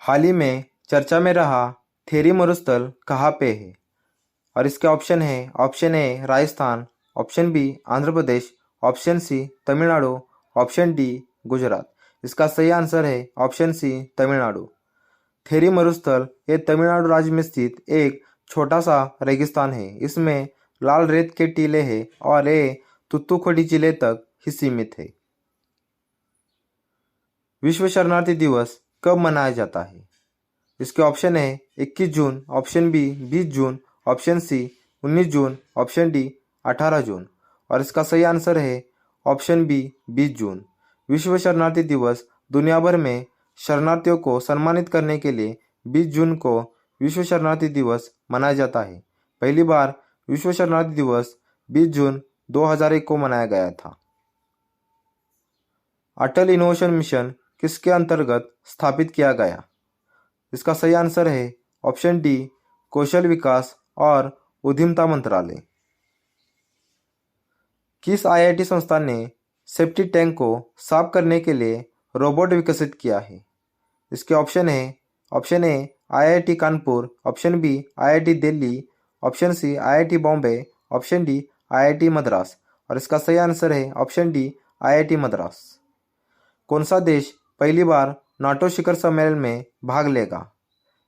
हाल ही में चर्चा में रहा थेरी मरुस्थल कहाँ पे है? और इसके ऑप्शन है, option A Rajasthan, option B Andhra Pradesh, option C Tamil Nadu, option D Gujarat. इसका सही आंसर है ऑप्शन सी तमिलनाडु। थेरी मरुस्थल ये तमिलनाडु राज्य में स्थित एक छोटा सा रेगिस्तान है। इसमें लाल रेत के टीले हैं और ये तुत्तुकुड़ी जिले तक ही सीमित है। विश्व शरणार्थी दिवस कब मनाया जाता है? इसके ऑप्शन है 21 जून, ऑप्शन बी 20 जून, ऑप्शन सी 19 जून, ऑप्शन डी 18 जून। और इसका सही आंसर है ऑप्शन बी 20 जून। विश्व शरणार्थी दिवस दुनिया भर में शरणार्थियों को सम्मानित करने के लिए 20 जून को विश्व शरणार्थी दिवस मनाया जाता है। पहली बार विश्व शरणार्थी दिवस 20 जून 2001 को मनाया गया था। अटल इनोवेशन मिशन किसके अंतर्गत स्थापित किया गया? इसका सही आंसर है ऑप्शन डी कौशल विकास और उद्यमिता मंत्रालय। किस आईआईटी संस्थान ने सेप्टी टैंक को साफ करने के लिए रोबोट विकसित किया है? इसके ऑप्शन है, option A IIT Kanpur, option B IIT Delhi, option C IIT Bombay, option D IIT Madras. और इसका सही आंसर है ऑप्शन डी आईआईटी मद्रास। कौन सा देश पहली बार नाटो शिखर सम्मेलन में भाग लेगा?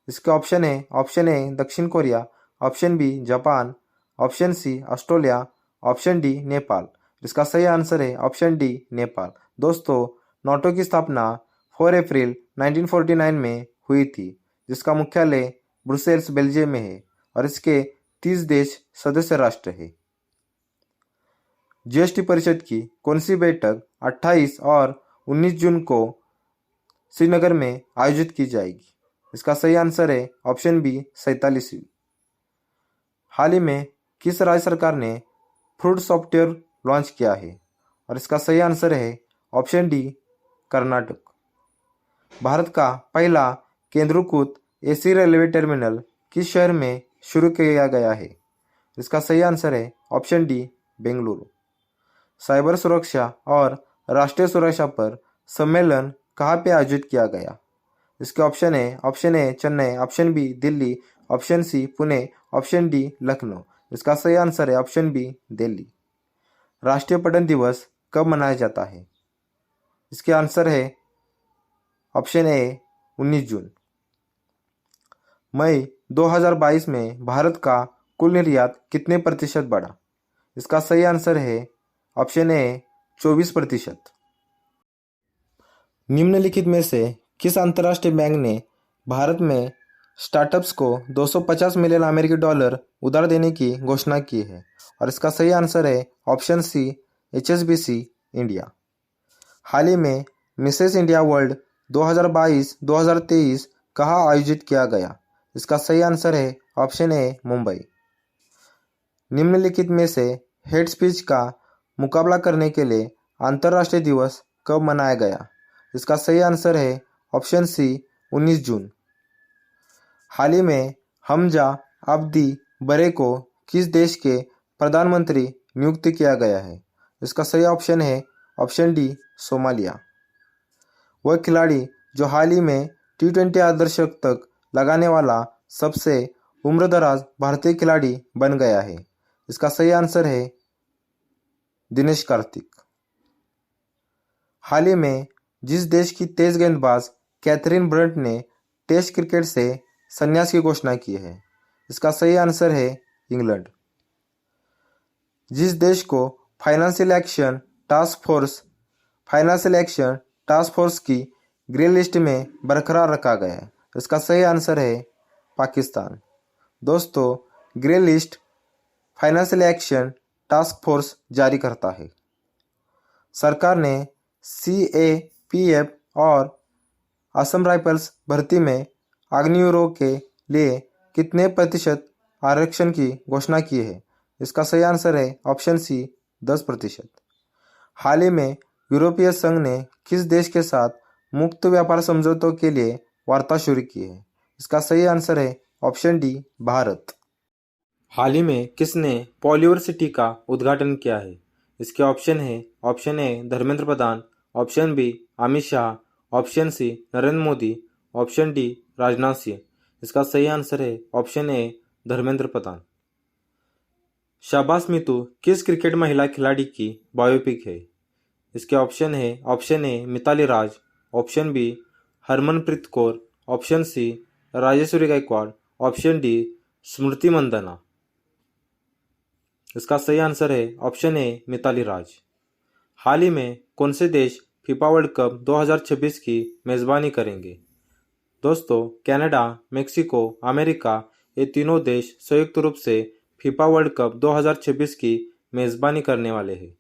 इसके ऑप्शन है, ऑप्शन ए दक्षिण Korea, option B Japan, option C Australia, option D Nepal. इसका सही आंसर है ऑप्शन डी नेपाल। दोस्तों, नाटो की स्थापना 4 अप्रैल 1949 में हुई थी, जिसका मुख्यालय ब्रुसेल्स बेल्जियम में है और इसके 30 देश सदस्य राष्ट्र है। जीएसटी परिषद की कौन सी बैठक 28 और 19 जून को श्रीनगर में आयोजित की जाएगी? इसका सही आंसर है ऑप्शन बी 47वीं। हाल ही में किस राज्य सरकार ने फ्रूट सॉफ्टवेयर लॉन्च किया है? और इसका सही आंसर है ऑप्शन डी कर्नाटक। भारत का पहला केंद्रीकृत एसी रेलवे टर्मिनल किस शहर में शुरू किया गया है? इसका सही आंसर है ऑप्शन डी बेंगलुरु। साइबर सुरक्षा और राष्ट्रीय सुरक्षा पर सम्मेलन कहाँ पे आयोजित किया गया? इसके ऑप्शन है, option A Chennai, option B Delhi, option C Pune, option D Lucknow. इसका सही आंसर है ऑप्शन बी दिल्ली। राष्ट्रीय पठन दिवस कब मनाया जाता है? इसके आंसर है ऑप्शन ए 19 जून। मई 2022 में भारत का कुल निर्यात कितने प्रतिशत बढ़ा? इसका सही आंसर है ऑप्शन ए 24%। निम्नलिखित में से किस अंतर्राष्ट्रीय बैंक ने भारत में स्टार्टअप्स को 250 मिलियन अमेरिकी डॉलर उधार देने की घोषणा की है? और इसका सही आंसर है ऑप्शन सी HSBC इंडिया। हाल ही में मिसेस इंडिया वर्ल्ड 2022-2023 कहाँ आयोजित किया गया? इसका सही आंसर है ऑप्शन ए मुंबई। निम्नलिखित में से हेड स्पीच का मुकाबला करने के लिए अंतर्राष्ट्रीय दिवस कब मनाया गया? इसका सही आंसर है ऑप्शन सी 19 जून। हाल ही में हमजा अब्दी बरे को किस देश के प्रधानमंत्री नियुक्त किया गया है? इसका सही ऑप्शन है ऑप्शन डी सोमालिया। वह खिलाड़ी जो हाल ही में T20 अर्धशतक तक लगाने वाला सबसे उम्रदराज भारतीय खिलाड़ी बन गया है। इसका सही आंसर है दिनेश कार्तिक। हाल ही में जिस देश की तेज गेंदबाज कैथरीन ब्रंट ने टेस्ट क्रिकेट से संन्यास की घोषणा की है? इसका सही आंसर है इंग्लैंड। जिस देश को फाइनेंशियल एक्शन टास्क फोर्स की ग्रे लिस्ट में बरकरार रखा गया है? इसका सही आंसर है पाकिस्तान। दोस्तों, grey list financial action task force जारी करता है। सरकार ने CAPF और असम राइफल्स भर्ती में अग्निवीरों के लिए कितने प्रतिशत आरक्षण की घोषणा की है? इसका सही आंसर है ऑप्शन सी 10%। हाल ही में यूरोपीय संघ ने किस देश के साथ मुक्त व्यापार समझौतों के लिए वार्ता शुरू की है? इसका सही आंसर है ऑप्शन डी भारत। हाल ही में किसने पॉलीवर सिटी का उद्घाटन किया है? इसके ऑप्शन है, option A Dharmendra Pradhan, option B Amit Shah, option C Narendra Modi, option D Rajnath Singh. इसका सही आंसर है ऑप्शन ए धर्मेंद्र प्रधान। शाबाश मीतू किस क्रिकेट महिला खिलाड़ी की बायोपिक है? इसके ऑप्शन है option A Mithali Raj, option B Harmanpreet Kaur, option C Rajeshwari Gayakwad, option D Smriti Mandhana. इसका सही आंसर है ऑप्शन ए मिताली राज। हाल ही में कौन से देश फीफा वर्ल्ड कप 2026 की मेजबानी करेंगे? दोस्तों, कनाडा, मेक्सिको, अमेरिका ये तीनों देश संयुक्त रूप से फीफा वर्ल्ड कप 2026 की मेजबानी करने वाले हैं।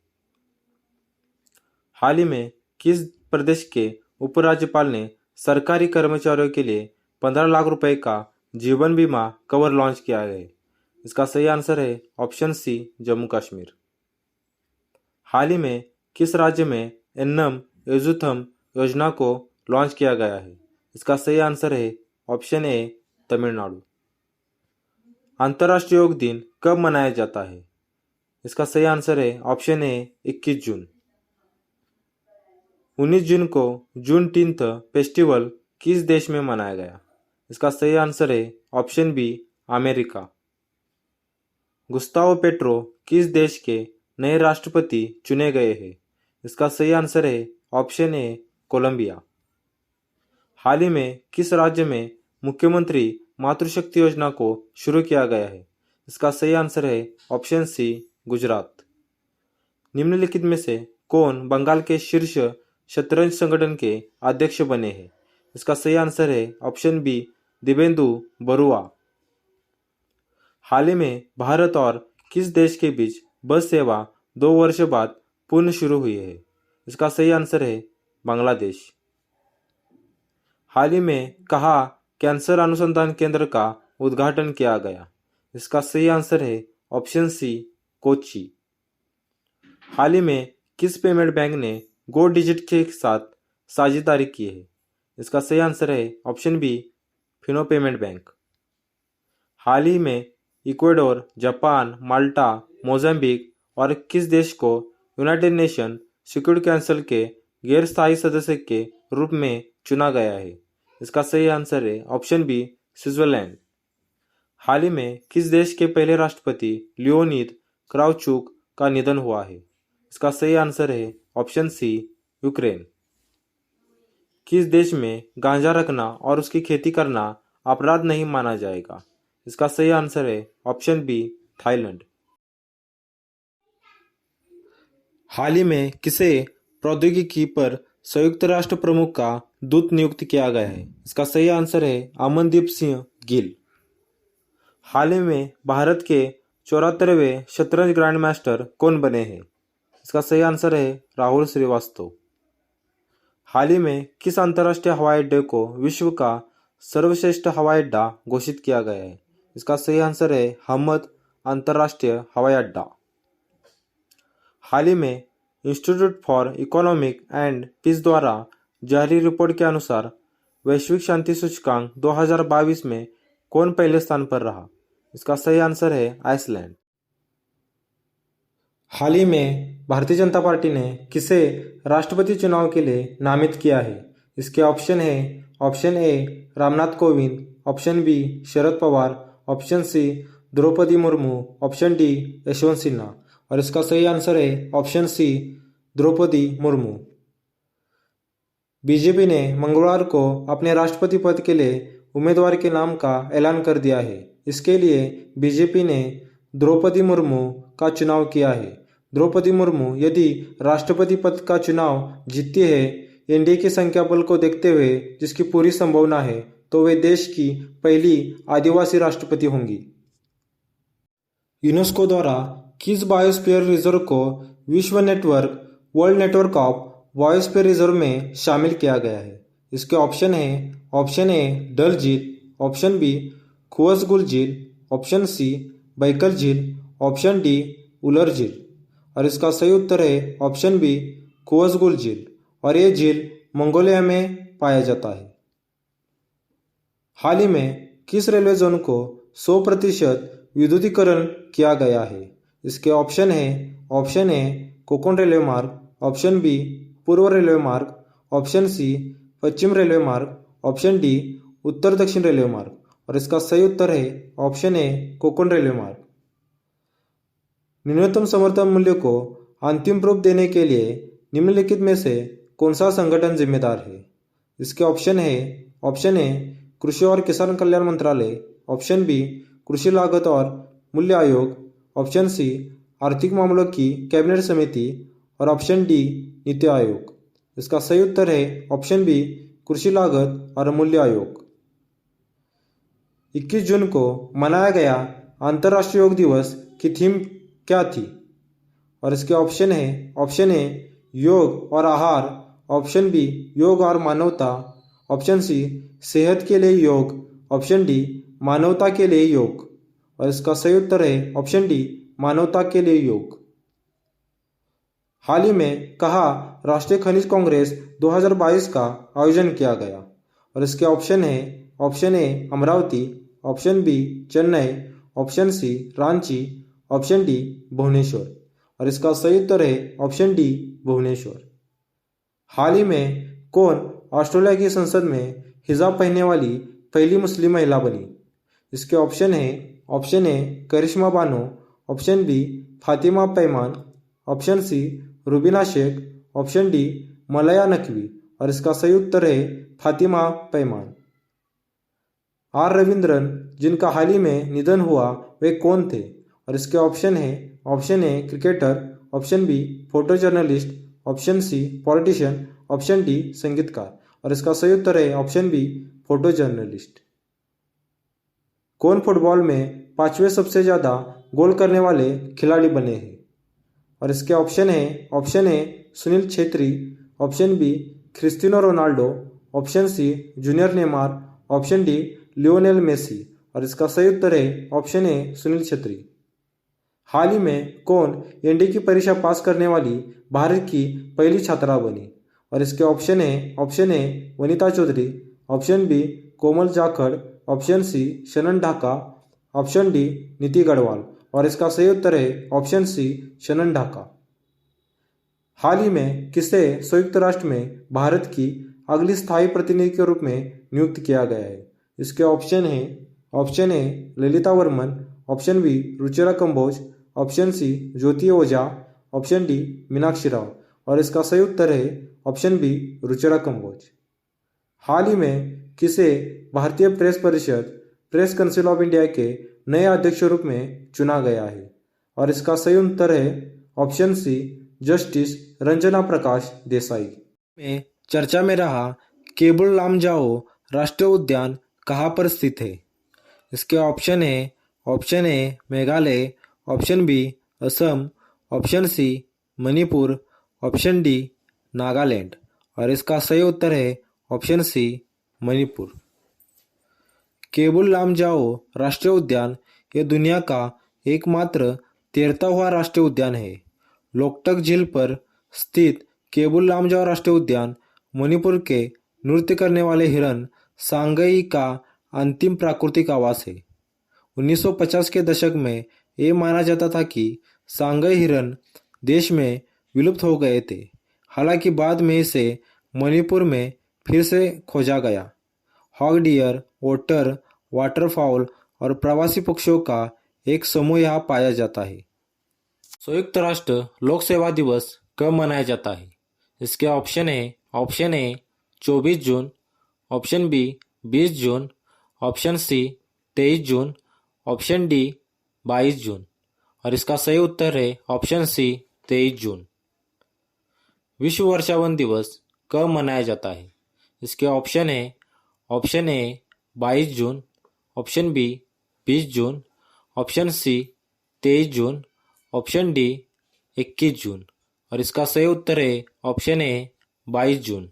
हाल ही में किस प्रदेश के उपराज्यपाल ने सरकारी कर्मचारियों के लिए 15 लाख रुपए का जीवन बीमा कवर लॉन्च किया है? इसका सही आंसर है ऑप्शन सी जम्मू कश्मीर। हाल ही में किस राज्य में एन्नम एजुथम योजना को लॉन्च किया गया है? इसका सही आंसर है ऑप्शन ए तमिलनाडु। अंतर्राष्ट्रीय योग दिन कब मनाया जाता है? इसका सही आंसर है ऑप्शन ए 21 जून। 19 जून को जूनटीन्थ फेस्टिवल किस देश में मनाया गया? इसका सही आंसर है option B America. Gustavo Petro किस देश के नए राष्ट्रपति चुने गए हैं? इसका सही आंसर है ऑप्शन ए कोलंबिया। हाल ही में किस राज्य में मुख्यमंत्री मातृशक्ति योजना को शुरू किया गया है? इसका सही आंसर है ऑप्शन सी गुजरात। निम्नलिखित में से कौन बंगाल के शीर्ष शतरंज संगठन के अध्यक्ष बने हैं? इसका सही आंसर है ऑप्शन बी दिवेंदु बरुआ। हाल ही में भारत और किस देश के बीच बस सेवा 2 वर्ष बाद पुनः शुरू हुई है? इसका सही आंसर है बांग्लादेश। हाल ही में कहाँ कैंसर अनुसंधान केंद्र का उद्घाटन किया गया? इसका सही आंसर है ऑप्शन सी कोच्चि। हाल ही में किस पेमेंट बैंक ने गो डिजिट के साथ साझेदारी की है? इसका सही आंसर है option B Fino payment bank. हाल ही में इक्वाडोर, जापान, माल्टा, मोजाम्बिक और किस देश को यूनाइटेड नेशन सिक्योरिटी काउंसिल के गैर स्थायी सदस्य के रूप में चुना गया है? इसका सही आंसर है ऑप्शन बी स्विट्जरलैंड। हाल ही में किस देश के पहले राष्ट्रपति लियोनिद क्राउचुक का निधन हुआ है? इसका सही आंसर है ऑप्शन सी यूक्रेन। किस देश में गांजा रखना और उसकी खेती करना अपराध नहीं माना जाएगा? इसका सही आंसर है ऑप्शन बी थाईलैंड। हाल ही में किसे प्रौद्योगिकी पर संयुक्त राष्ट्र प्रमुख का दूत नियुक्त किया गया है? इसका सही आंसर है अमनदीप सिंह गिल। हाल ही में भारत के 74वें शतरंज ग्रैंड मास्टर कौन बने हैं? इसका सही आंसर है राहुल श्रीवास्तव। हाल ही में किस अंतर्राष्ट्रीय हवाई अड्डे को विश्व का सर्वश्रेष्ठ हवाई अड्डा घोषित किया गया है? इसका सही आंसर है हमद अंतर्राष्ट्रीय हवाई अड्डा। हाल ही में institute for economic and peace द्वारा जारी रिपोर्ट के अनुसार वैश्विक शांति सूचकांक 2022 में कौन पहले स्थान पर रहा? इसका सही आंसर है आइसलैंड। हाल ही में भारतीय जनता पार्टी ने किसे राष्ट्रपति चुनाव के लिए नामित किया है? इसके ऑप्शन है option A Ramnath Kovind, option B Sharad Pawar, option C Droupadi Murmu, option D Yashwant Sinha. और इसका सही आंसर है option C Droupadi Murmu. BJP ने मंगलवार को अपने राष्ट्रपति पद के लिए उम्मीदवार के नाम का ऐलान कर दिया है। इसके लिए बीजेपी ने द्रौपदी मुर्मू का चुनाव किया है। द्रौपदी मुर्मू यदि राष्ट्रपति पद का चुनाव जीतती है, एनडीए की संख्या बल को देखते हुए जिसकी पूरी संभावना है, तो वे देश की पहली आदिवासी राष्ट्रपति होंगी। यूनेस्को द्वारा किस बायोस्फीयर रिजर्व को विश्व network world network of biosphere reserve में शामिल किया गया है? इसके ऑप्शन है ऑप्शन ए डल झील, ऑप्शन बी खुअसगुल झील, ऑप्शन सी बैकल झील, ऑप्शन डी उलर झील। और इसका सही उत्तर है ऑप्शन बी खुअसगुल झील। और ये झील मंगोलिया में पाया जाता है। हाल ही में किस रेलवे जोन को 100% विद्युतीकरण किया गया है? इसके ऑप्शन है ऑप्शन ए कोंकण रेलवे मार्ग, ऑप्शन बी पूर्व रेलवे मार्ग, ऑप्शन सी पश्चिम रेलवे मार्ग, ऑप्शन डी उत्तर दक्षिण रेलवे मार्ग और इसका सही उत्तर है ऑप्शन ए कोंकण रेलवे मार्ग। न्यूनतम समर्थन मूल्य को अंतिम रूप देने के लिए निम्नलिखित में से कौन सा संगठन जिम्मेदार है? इसके ऑप्शन है ऑप्शन ए कृषि और किसान कल्याण मंत्रालय, ऑप्शन बी कृषि लागत और मूल्य आयोग, ऑप्शन सी आर्थिक मामलों की कैबिनेट समिति और ऑप्शन डी नीति आयोग। इसका सही उत्तर है ऑप्शन बी कृषि लागत और मूल्य आयोग। 21 जून को मनाया गया अंतर्राष्ट्रीय योग दिवस की थीम क्या थी? और इसके ऑप्शन है ऑप्शन ए योग और आहार, ऑप्शन बी योग और मानवता, ऑप्शन सी सेहत के लिए योग, ऑप्शन डी मानवता के लिए योग। और इसका सही उत्तर है ऑप्शन डी मानवता के लिए योग। हाल ही में कहाँ राष्ट्रीय खनिज कांग्रेस 2022 का आयोजन किया गया? और इसके ऑप्शन है option A Amaravati, option B Chennai, option C Ranchi, option D Bhubaneswar. और इसका सही उत्तर है ऑप्शन डी भुवनेश्वर। हाल ही में कौन ऑस्ट्रेलिया की संसद में हिजाब पहनने वाली पहली मुस्लिम महिला बनी? इसके ऑप्शन है option A Karishma Bano, option B Fatima Paiman, option C Rubina Shaikh, option D Malaya Naqvi. और इसका सही उत्तर है फातिमा पैमान। आर रविंद्रन जिनका हाल ही में निधन हुआ वे कौन थे? और इसके ऑप्शन है option A cricketer, option B photo journalist, option C politician, option D संगीतकार। और इसका सही उत्तर है ऑप्शन बी फोटो जर्नलिस्ट। कौन फुटबॉल में 5वें सबसे ज़्यादा गोल करने वाले खिलाड़ी बने हैं? और इसके ऑप्शन है option A Sunil Chhetri, option B Cristiano Ronaldo, option C junior Neymar, option D Lionel Messi. और इसका सही उत्तर है ऑप्शन ए सुनील छेत्री। हाल ही में कौन एनडी की परीक्षा पास करने वाली भारत की पहली छात्रा बनी? और इसके ऑप्शन है option A Vanita Chaudhary, option B Komal Jakhar, option C Shanan Dhaka, option D Neeti Garhwal. और इसका सही उत्तर है ऑप्शन सी शनन ढाका। हाल ही में किसे संयुक्त राष्ट्र में भारत की अगली स्थायी प्रतिनिधि के रूप में नियुक्त किया गया है? इसके ऑप्शन है option A Lalita Varman, option B Ruchira Kamboj, option C Jyoti Ojha, option D Meenakshi Rao. और इसका सही उत्तर है ऑप्शन बी रुचिरा कंबोज। हाल ही में किसे भारतीय प्रेस परिषद प्रेस काउंसिल ऑफ इंडिया के नए अध्यक्ष रूप में चुना गया है? और इसका सही उत्तर है option C justice Ranjana Prakash Desai. में चर्चा में रहा केबुल लामजाओ राष्ट्रीय उद्यान कहाँ पर स्थित है? इसके ऑप्शन है option A Meghalaya, option B Assam, option C Manipur, option D Nagaland. और इसका सही उत्तर है ऑप्शन सी मणिपुर। केबुल लामजाओ राष्ट्रीय उद्यान ये दुनिया का एकमात्र तैरता हुआ राष्ट्रीय उद्यान है। लोकटक झील पर स्थित केबुल लामजाओ राष्ट्रीय उद्यान मणिपुर के नृत्य करने वाले हिरन सांगई का अंतिम प्राकृतिक आवास है। 1950 के दशक में ये माना जाता था कि सांगई हिरन देश में विलुप्त हो गए थे। हालांकि बाद में इसे मणिपुर में फिर से खोजा गया। हॉग डियर, ओटर, वाटरफाउल और प्रवासी पक्षियों का एक समूह यहाँ पाया जाता है। संयुक्त राष्ट्र लोक सेवा दिवस कब मनाया जाता है? इसके ऑप्शन है ऑप्शन ए 24 जून, ऑप्शन बी 20 जून, ऑप्शन सी 23 जून, ऑप्शन डी 22 जून। और इसका सही उत्तर है ऑप्शन सी 23 जून। विश्व वर्षावन दिवस कब मनाया जाता है? इसके ऑप्शन है ऑप्शन ए 22 जून, ऑप्शन बी 20 जून, ऑप्शन सी 23 जून, ऑप्शन डी 21 जून। और इसका सही उत्तर है ऑप्शन ए 22 जून।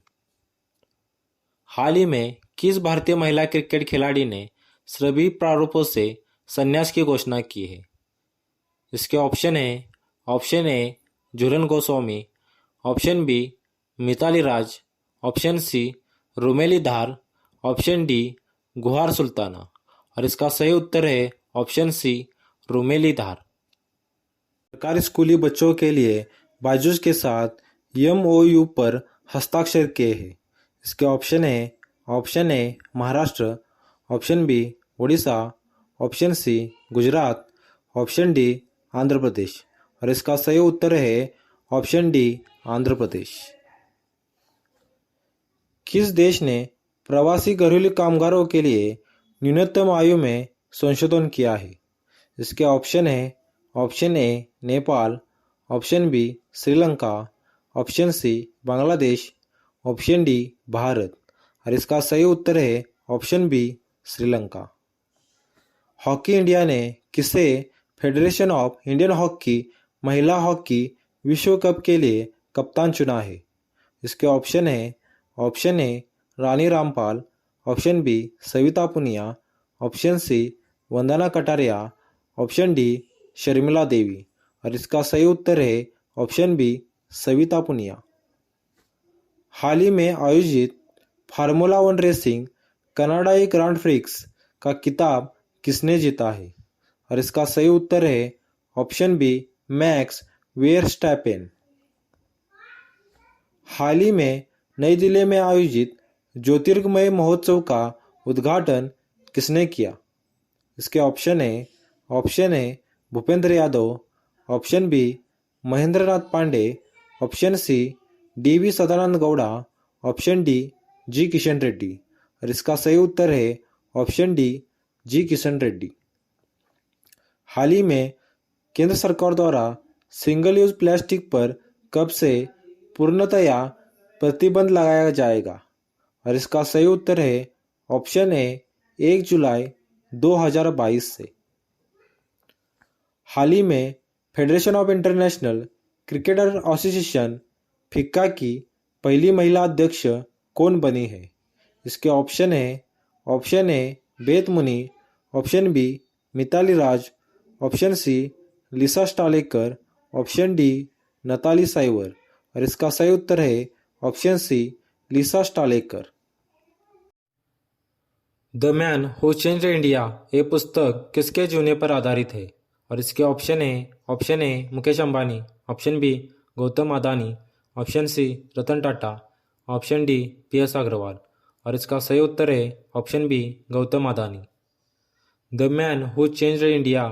हाल ही में किस भारतीय महिला क्रिकेट खिलाड़ी ने सभी प्रारूपों से संन्यास की घोषणा की है? इसके ऑप्शन है option A Jhulan Goswami, option B Mithali Raj, option C Rumeli Dhar, option D Gouher Sultana. और इसका सही उत्तर है ऑप्शन सी रुमेली धार। सरकारी स्कूली बच्चों के लिए बायजूस के साथ MOU पर हस्ताक्षर किए हैं। इसके ऑप्शन है option A Maharashtra, option B Orissa, option C Gujarat, option D Andhra Pradesh. और इसका सही उत्तर है ऑप्शन डी आंध्र प्रदेश। किस देश ने प्रवासी घरेलू कामगारों के लिए न्यूनतम आयु में संशोधन किया है? इसके ऑप्शन है option A Nepal, option B Sri Lanka, option C Bangladesh, option D Bharat. और इसका सही उत्तर है option B Sri Lanka. Hockey India ने किसे फेडरेशन ऑफ इंडियन हॉकी महिला हॉकी विश्व कप के लिए कप्तान चुना है? इसके ऑप्शन है option A Rani Rampal, option B Savita Punia, option C Vandana Kataria, option D Sharmila Devi. और इसका सही उत्तर है ऑप्शन बी सविता पुनिया। हाल ही में आयोजित फार्मूला 1 रेसिंग कनाडाई ग्रांड प्रिक्स का खिताब किसने जीता है? और इसका सही उत्तर है ऑप्शन बी मैक्स वेयरस्टैपेन। हाल ही में नई दिल्ली में आयोजित ज्योतिर्गमय महोत्सव का उद्घाटन किसने किया? इसके ऑप्शन है Bhupendra Yadav, option B Mahendranath Pandey, option C D V. Sadananda Gowda, option D G Kishan Reddy. और इसका सही उत्तर है option D G Kishan Reddy. हाल ही में केंद्र सरकार द्वारा सिंगल यूज प्लास्टिक पर कब से पूर्णतया प्रतिबंध लगाया जाएगा? और इसका सही उत्तर है ऑप्शन ए 1 जुलाई 2022 से। हाल ही में federation of international cricketer association फिक्का की पहली महिला अध्यक्ष कौन बनी है? इसके option A Beth Mooney, option B Mithali Raj, option C Lisa Sthalekar, option D Natalie Sciver. और इसका सही उत्तर है option C Lisa Sthalekar. The man who changed India ये पुस्तक किसके जीवनी पर आधारित है? और इसके option A Mukesh Ambani, option B Gautam Adani, option C Ratan Tata, option D P S. Agarwal. और इसका सही उत्तर है option B Gautam Adani. The man who changed India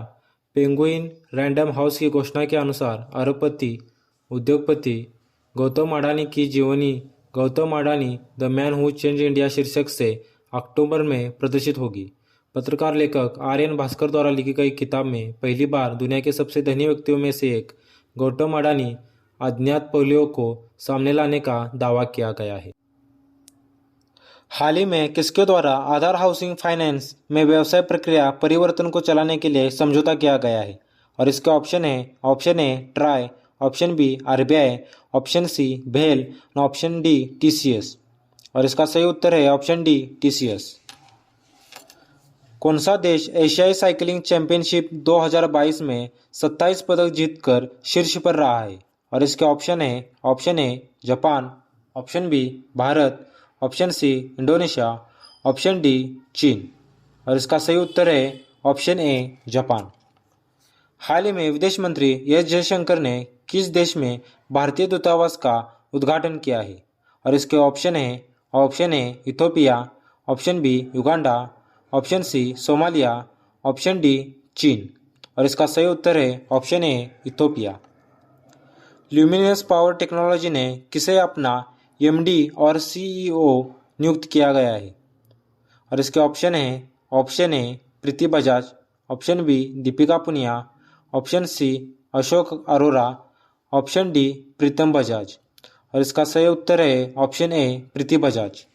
penguin random house की घोषणा के अनुसार अरबपति उद्योगपति गौतम अडानी की जीवनी Gautam Adani the man who changed India शीर्षक से अक्टूबर में प्रदर्शित होगी। पत्रकार लेखक आर्यन भास्कर द्वारा लिखी गई किताब में पहली बार दुनिया के सबसे धनी व्यक्तियों में से एक गौतम अडानी अज्ञात पहलुओं को सामने लाने का दावा किया गया है। हाल ही में किसके द्वारा आधार हाउसिंग फाइनेंस में व्यवसाय प्रक्रिया परिवर्तन को चलाने के लिए समझौता किया गया है? और इसके option A TRAI, option B RBI, option C भेल और ऑप्शन डी टीसीएस। और इसका सही उत्तर है ऑप्शन डी टीसीएस। कौन सा देश एशियाई साइकिलिंग चैंपियनशिप 2022 में 27 पदक जीतकर शीर्ष पर रहा है? और इसके option A Japan, option B Bharat, option C Indonesia, option D चीन। और इसका सही उत्तर है ऑप्शन ए जापान। हाल ही में विदेश मंत्री एस जयशंकर ने किस देश में भारतीय दूतावास का उद्घाटन किया है? और इसके option A Ethiopia, option B Uganda, option C Somalia, option D चीन। और इसका सही उत्तर है option A Ethiopia. Luminous power technology ने किसे अपना एमडी और सीईओ नियुक्त किया गया है? और इसके option A Preeti Bajaj, option B Deepika Punia, option C Ashok Arora, option D Pritam Bajaj. और इसका सही उत्तर है option A Preeti Bajaj.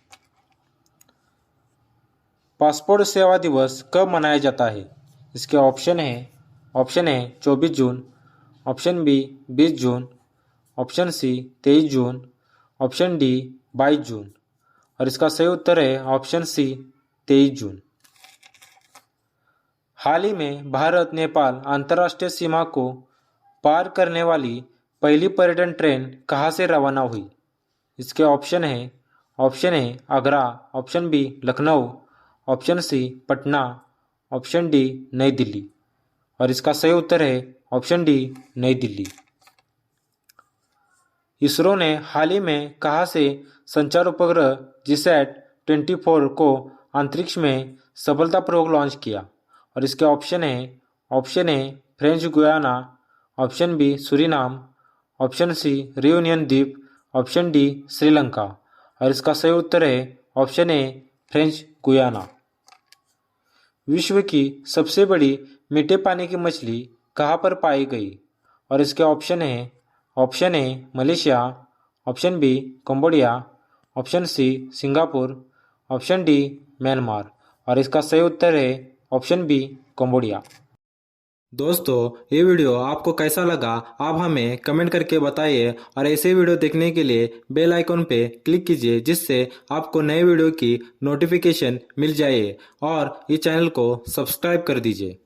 Passport Seva Divas कब मनाया जाता है? इसके ऑप्शन है 24 जून, ऑप्शन बी 20 जून, ऑप्शन सी 23 जून, ऑप्शन डी 22 जून। और इसका सही उत्तर है ऑप्शन सी 23 जून। हाल ही में भारत नेपाल अंतर्राष्ट्रीय सीमा को पार करने वाली पहली पर्यटन ट्रेन कहाँ से रवाना हुई? इसके ऑप्शन है Agra, option B Lucknow, option C Patna, option D Nai Delhi. और इसका सही उत्तर है ऑप्शन डी नई दिल्ली। इसरो ने हाल ही में कहाँ से संचार उपग्रह जीसैट 24 को अंतरिक्ष में सफलतापूर्वक लॉन्च किया? और इसके option A French Guiana, option B Suriname, option C Reunion द्वीप, ऑप्शन डी श्रीलंका। और इसका सही उत्तर है ऑप्शन ए फ्रेंच गुयाना। विश्व की सबसे बड़ी मीठे पानी की मछली कहाँ पर पाई गई? और इसके option A Malaysia, option B Cambodia, option C Singapore, option D Myanmar. और इसका सही उत्तर है ऑप्शन बी कंबोडिया। दोस्तों, ये वीडियो आपको कैसा लगा आप हमें कमेंट करके बताइए और ऐसे वीडियो देखने के लिए बेल आइकॉन पे क्लिक कीजिए जिससे आपको नए वीडियो की नोटिफिकेशन मिल जाए और ये चैनल को सब्सक्राइब कर दीजिए।